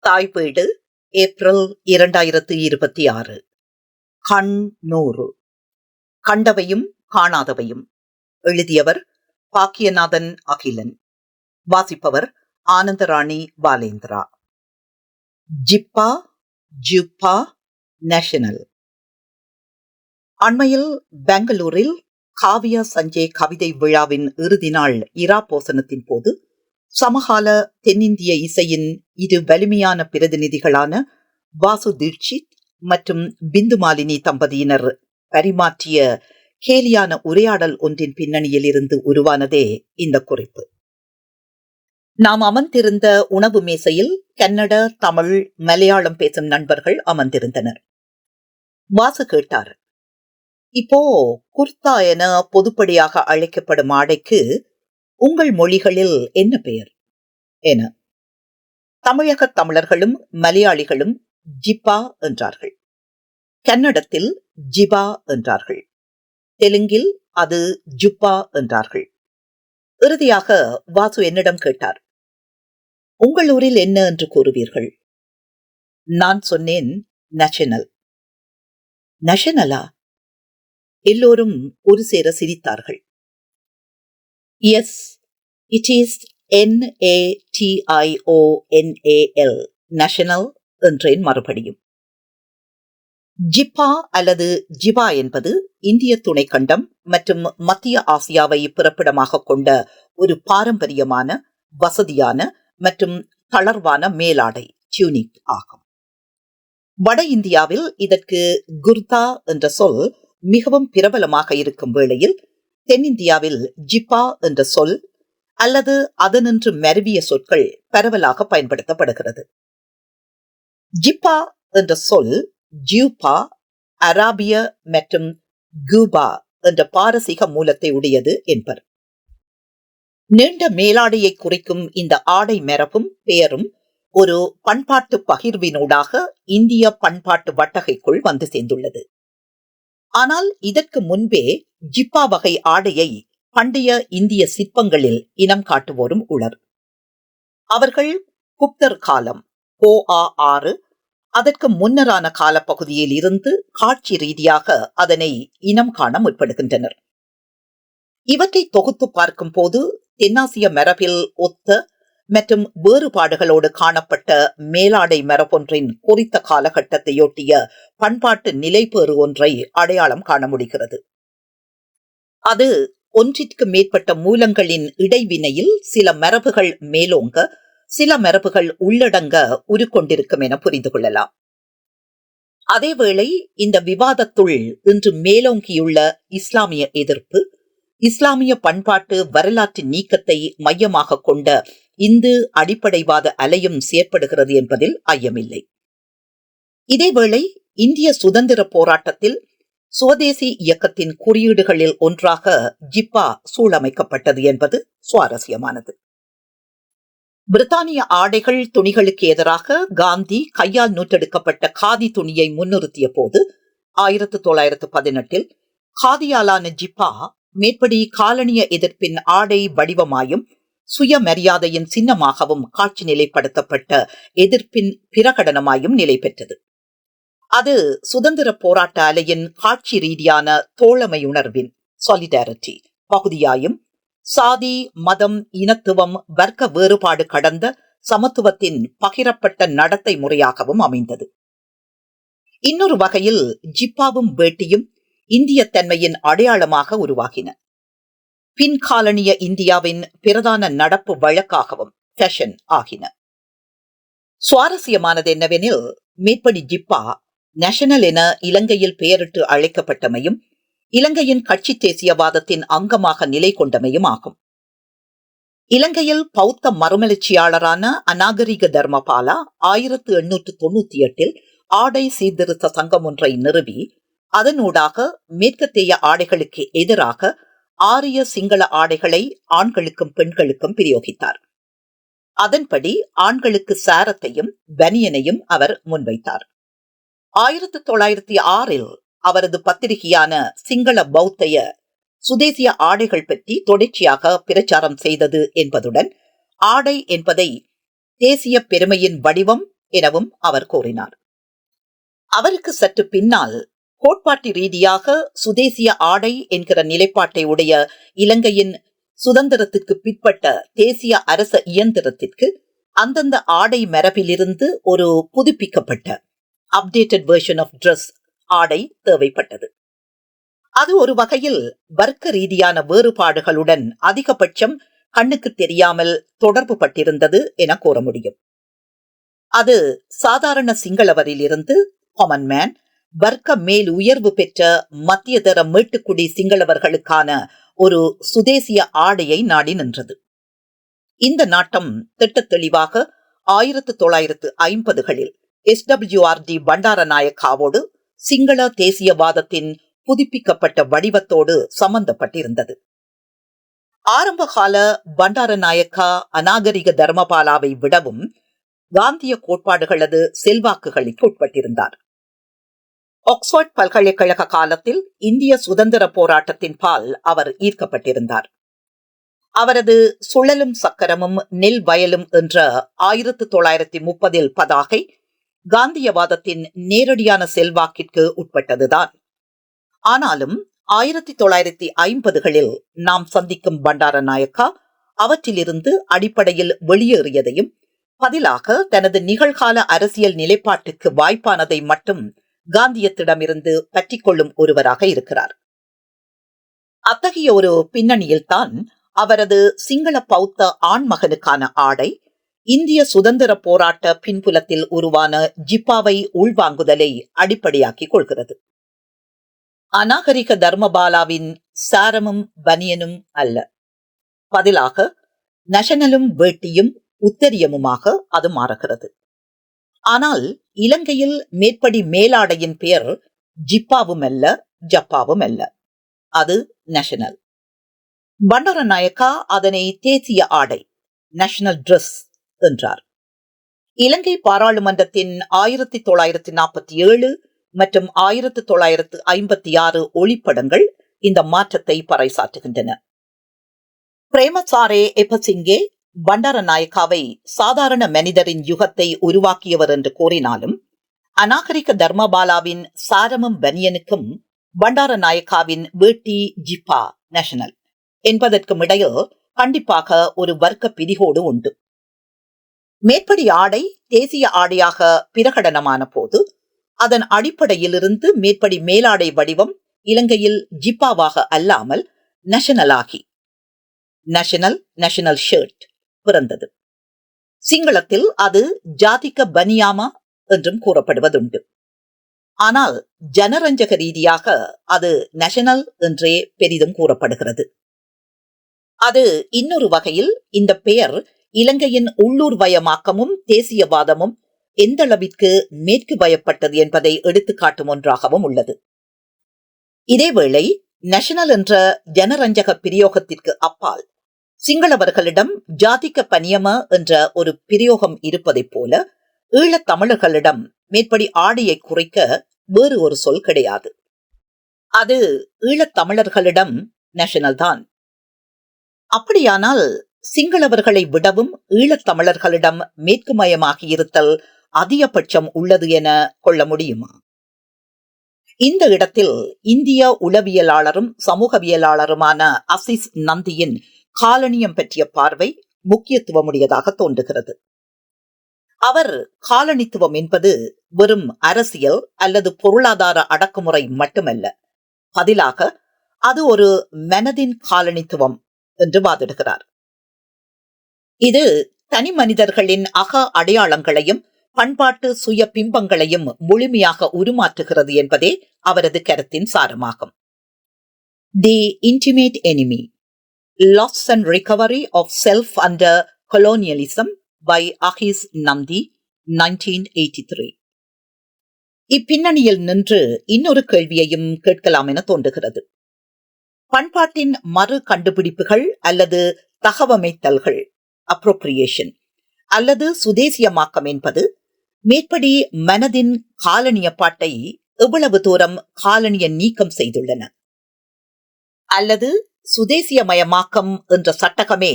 தாய் வீடு ஏப்ரல் 2026. கண்ணூறு. கண்டவையும் காணாதவையும். எழுதியவர் பாக்கியநாதன் அகிலன். வாசிப்பவர் ஆனந்தராணி பாலேந்திரா. ஜிப்பா ஜுப்பா நேஷனல். அண்மையில் பெங்களூரில் காவியா சஞ்சய் கவிதை விழாவின் இறுதி நாள் இராப்போசனத்தின் போது சமகால தென்னிந்திய இசையின் இரு வலிமையான பிரதிநிதிகளான வாசு தீட்சித் மற்றும் பிந்து மாலினி தம்பதியினர் பரிமாற்றிய கேலியான உரையாடல் ஒன்றின் பின்னணியில் இருந்து உருவானதே இந்த குறிப்பு. நாம் அமர்ந்திருந்த உணவு மேசையில் கன்னட, தமிழ், மலையாளம் பேசும் நண்பர்கள் அமர்ந்திருந்தனர். வாசு கேட்டார், இப்போ குர்தா என பொதுப்படியாக அழைக்கப்படும் ஆடைக்கு உங்கள் மொழிகளில் என்ன பெயர் என. தமிழக தமிழர்களும் மலையாளிகளும் ஜிப்பா என்றார்கள். கன்னடத்தில் ஜிபா என்றார்கள். தெலுங்கில் அது ஜுப்பா என்றார்கள். இறுதியாக வாசு என்னிடம் கேட்டார், உங்கள் ஊரில் என்ன என்று கூறுவீர்கள்? நான் சொன்னேன், நேஷனல். நேஷனலா? எல்லோரும் ஒரு சேர சிரித்தார்கள். Yes, it is NATIONAL, national என்றேன் மறுபடியும். ஜிப்பா அல்லது ஜிபா என்பது இந்திய துணைக்கண்டம் மற்றும் மத்திய ஆசியாவை பிறப்பிடமாக கொண்ட ஒரு பாரம்பரியமான, வசதியான மற்றும் தளர்வான மேலாடை, டியூனிக் ஆகும். வட இந்தியாவில் இதற்கு குர்தா என்ற சொல் மிகவும் பிரபலமாக இருக்கும் வேளையில் தென்னிந்தியாவில் ஜிப்பா என்ற சொல் அல்லது அதனின்று மருவிய சொற்கள் பரவலாக பயன்படுத்தப்படுகிறது. ஜிப்பா என்ற சொல் ஜியூபா, அராபிய மற்றும் கூபா என்ற பாரசீக மூலத்தை உடையது என்பர். நீண்ட மேலாடையை குறிக்கும் இந்த ஆடை மரபும் பெயரும் ஒரு பண்பாட்டு பகிர்வினூடாக இந்திய பண்பாட்டு வட்டகைக்குள் வந்து சேர்ந்துள்ளது. ஆனால் இதற்கு முன்பே ஜிப்பா வகை ஆடையை பண்டைய இந்திய சிற்பங்களில் இனம் காட்டுவோரும் உளர். அவர்கள் குப்தர் காலம் OA 6 அதற்கு முன்னரான காலப்பகுதியில் இருந்து காட்சி ரீதியாக அதனை இனம் காண முற்படுகின்றனர். இவற்றை தொகுத்து பார்க்கும் போது தென்னாசிய மரபில் ஒத்த மற்றும் வேறுபாடுகளோடு காணப்பட்ட மேலாடை மரபொன்றின் குறித்த காலகட்டத்தையொட்டிய பண்பாட்டு நிலைப்பேறு ஒன்றை அடையாளம் காண முடிகிறது. அது ஒன்றிற்கு மேற்பட்ட மூலங்களின் இடைவினையில் சில மரபுகள் மேலோங்க, சில மரபுகள் உள்ளடங்க உருக்கொண்டிருக்கும் என புரிந்து கொள்ளலாம். அதேவேளை இந்த விவாதத்துள் இன்று மேலோங்கியுள்ள இஸ்லாமிய எதிர்ப்பு, இஸ்லாமிய பண்பாட்டு வரலாற்று நீக்கத்தை மையமாக கொண்ட இந்து அடிப்படைவாத அலையும் செயற்படுகிறது என்பதில் ஐயமில்லை. இதேவேளை இந்திய சுதந்திர போராட்டத்தில் சுவதேசி இயக்கத்தின் குறியீடுகளில் ஒன்றாக ஜிப்பா சூழமைக்கப்பட்டது என்பது சுவாரஸ்யமானது. பிரித்தானிய ஆடைகள் துணிகளுக்கு எதிராக காந்தி கையால் நூற்றெடுக்கப்பட்ட காதி துணியை முன்னிறுத்திய போது 1918 காதியாலான ஜிப்பா மேற்படி காலனிய எதிர்ப்பின் ஆடை வடிவமாயும் சுயமரியாதையின் சின்னமாகவும் காட்சி நிலைப்படுத்தப்பட்ட எதிர்ப்பின் பிரகடனமாயும் நிலை பெற்றது. அது சுதந்திர போராட்ட அலையின் காட்சி ரீதியான தோழமை உணர்வின் சாலிடாரிட்டி பகுதியாயும் சாதி, மதம், இனத்துவம், வர்க்க வேறுபாடு கடந்த சமத்துவத்தின் பகிரப்பட்ட நடத்தை முறையாகவும் அமைந்தது. இன்னொரு வகையில் ஜிப்பாவும் வேட்டியும் இந்திய தன்மையின் அடையாளமாக உருவாகின. பின்காலனிய இந்தியாவின் பிரதான நடப்பு வழக்காகவும் ஃபேஷன் ஆகின. சுவாரஸ்யமானது என்னவெனில், மேற்படி ஜிப்பா நேஷனல் என இலங்கையில் பெயரிட்டு அழைக்கப்பட்டமையும் இலங்கையின் கட்சி தேசியவாதத்தின் அங்கமாக நிலை கொண்டமையும் ஆகும். இலங்கையில் பௌத்த மறுமலர்ச்சியாளரான அநாகரிக தர்மபாலா 1898 ஆடை சீர்திருத்த சங்கம் ஒன்றை நிறுவி அதனூடாக மேற்கத்தேய ஆடைகளுக்கு எதிராக ஆரிய சிங்கள ஆடைகளை ஆண்களுக்கும் பெண்களுக்கும் பிரயோகித்தார். அதன்படி ஆண்களுக்கு சாரத்தையும் பனியனையும் அவர் முன்வைத்தார். 1906 அவரது பத்திரிகையான சிங்கள பௌத்தைய சுதேசிய ஆடைகள் பற்றி தொடர்ச்சியாக பிரச்சாரம் செய்தது என்பதுடன் ஆடை என்பதை தேசிய பெருமையின் வடிவம் எனவும் அவர் கூறினார். அவருக்கு சற்று பின்னால் கோட்பாட்டு ரீதியாக சுதேசிய ஆடை என்கிற நிலைப்பாட்டை உடைய இலங்கையின் சுதந்திரத்திற்கு பிற்பட்ட தேசிய அரச இயந்திரத்திற்கு அந்தந்த ஆடை மரபிலிருந்து ஒரு புதுப்பிக்கப்பட்ட அப்டேட்டட் வெர்ஷன் ஆஃப் ட்ரெஸ் ஆடை தேவைப்பட்டது. அது ஒரு வகையில் வர்க்க ரீதியான வேறுபாடுகளுடன் அதிகபட்சம் கண்ணுக்கு தெரியாமல் தொடர்பு பட்டிருந்தது என கூற முடியும். அது சாதாரண சிங்களவரிலிருந்து காமன் மேன், வர்க்க மேல் உயர்வு பெற்ற மத்தியதர மேட்டுக்குடி சிங்களவர்களுக்கான ஒரு சுதேசிய ஆடையை நாடி நின்றது. இந்த நாட்டம் திட்டத் தெளிவாக 1950களில் SWRD பண்டாரநாயக்காவோடு சிங்கள தேசியவாதத்தின் புதுப்பிக்கப்பட்ட வடிவத்தோடு சம்பந்தப்பட்டிருந்தது. ஆரம்பகால பண்டாரநாயக்கா அநாகரிக தர்மபாலாவை விடவும் காந்திய கோட்பாடுகளது செல்வாக்குகளுக்கு உட்பட்டிருந்தார். ஆக்ஸ்போர்ட் பல்கலைக்கழக காலத்தில் இந்திய சுதந்திர போராட்டத்தின் பால் அவர் ஈர்க்கப்பட்டிருந்தார். அவரது சுழலும் சக்கரமும் நெல் வயலும் என்ற 1930 பதாகை காந்தியவாதத்தின் நேரடியான செல்வாக்கிற்கு உட்பட்டதுதான். ஆனாலும் 1950களில் நாம் சந்திக்கும் பண்டாரநாயக்கா அவற்றிலிருந்து அடிப்படையில் வெளியேறியதையும் பதிலாக தனது நிகழ்கால அரசியல் நிலைப்பாட்டுக்கு வாய்ப்பானதை மட்டும் காந்தியத்திடமிருந்து பற்றிக்கொள்ளும் ஒருவராக இருக்கிறார். அத்தகைய ஒரு பின்னணியில்தான் அவரது சிங்கள பௌத்த ஆண்மகனுக்கான ஆடை இந்திய சுதந்திர போராட்ட பின்புலத்தில் உருவான ஜிப்பாவை உள்வாங்குதலை அடிப்படையாக்கிக் கொள்கிறது. அநாகரிக தர்மபாலாவின் சாரமும் பனியனும் அல்ல, பதிலாக நஷனலும் வேட்டியும் உத்தரியமுமாக அது மாறுகிறது. ஆனால் இலங்கையில் மேற்படி மேலாடையின் பெயர் ஜிப்பாவும் அல்ல, ஜப்பாவும் அல்ல, அது நேஷனல். பண்டாரநாயக்கா அதனை தேசிய ஆடை, நேஷனல் டிரெஸ் என்றார். இலங்கை பாராளுமன்றத்தின் 1947 மற்றும் 1956 ஒளிப்படங்கள் இந்த மாற்றத்தை பறைசாற்றுகின்றன. பிரேமசாரே எப்பசிங்கே பண்டாரநாயக்காவை சாதாரண மனிதரின் யுகத்தை உருவாக்கியவர் என்று கூறினாலும் அநாகரிக தர்மபாலாவின் சாரமும் பனியனுக்கும் பண்டாரநாயக்காவின் வேட்டி ஜிப்பா நேஷனல் என்பதற்கும் இடையில் கண்டிப்பாக ஒரு வர்க்க பிரிகோடு உண்டு. மேற்படி ஆடை தேசிய ஆடையாக பிரகடனமான போது அதன் அடிப்படையிலிருந்து மேற்படி மேலாடை வடிவம் இலங்கையில் ஜிப்பாவாக அல்லாமல் நேஷனலாகி நேஷனல் ஷர்ட் பிறந்தது. சிங்களத்தில் அது ஜாதிக பனியாமா என்றும் கூறப்படுவதுண்டு. ஆனால் ஜனரஞ்சக ரீதியாக அது நேஷனல் என்றே பெரிதும் கூறப்படுகிறது. அது இன்னொரு வகையில் இந்த பெயர் இலங்கையின் உள்ளூர் வயமாக்கமும் தேசியவாதமும் எந்த அளவிற்கு மேற்கு வயப்பட்டது என்பதை எடுத்துக்காட்டும் ஒன்றாகவும் உள்ளது. இதேவேளை நேஷனல் என்ற ஜனரஞ்சக பிரயோகத்திற்கு அப்பால் சிங்களவர்களிடம் ஜாதிக பனியம என்ற ஒரு பிரயோகம் இருப்பதைப் போல ஈழத் தமிழர்களிடம் மேற்படி ஆடையை குறைக்க வேறு ஒரு சொல் கிடையாது. அது ஈழத் தமிழர்களிடம் நேஷனல் தான். அப்படியானால் சிங்களவர்களை விடவும் ஈழத் தமிழர்களிடம் மேற்குமயமாகி இருத்தல் அதிகபட்சம் உள்ளது என கொள்ள முடியுமா? இந்த இடத்தில் இந்திய உளவியலாளரும் சமூகவியலாளருமான அசிஸ் நந்தியின் காலனியம் பற்றிய பார்வை முக்கியத்துவமுடையதாக தோன்றுகிறது. அவர் காலனித்துவம் என்பது வெறும் அரசியல் அல்லது பொருளாதார அடக்குமுறை மட்டுமல்ல, பதிலாக அது ஒரு மனதின் காலனித்துவம் என்று வாதிடுகிறார். இது தனி மனிதர்களின் அக அடையாளங்களையும் பண்பாட்டு சுய பிம்பங்களையும் முழுமையாக உருமாற்றுகிறது என்பதே அவரது கருத்தின் சாரமாகும். The intimate enemy, Loss and Recovery of Self Under Colonialism by Ahis Nandi, 1983. இப்பின்னணியில் நின்று இன்னொரு கேள்வியையும் கேட்கலாம் என தோன்றுகிறது. பண்பாட்டின் மறு கண்டுபிடிப்புகள் அல்லது தகவமைத்தல்கள், அப்ரோப்ரியேஷன் அல்லது சுதேசியமாக்கம் என்பது மேற்படி மனதின் காலனிய பாட்டை எவ்வளவு தூரம் காலனிய நீக்கம் செய்துள்ளன? அல்லது சுதேசியமயமாக்கம் என்ற சட்டகமே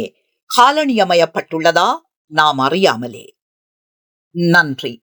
காலனியமயப்பட்டுள்ளதா நாம் அறியாமலே? நன்றி.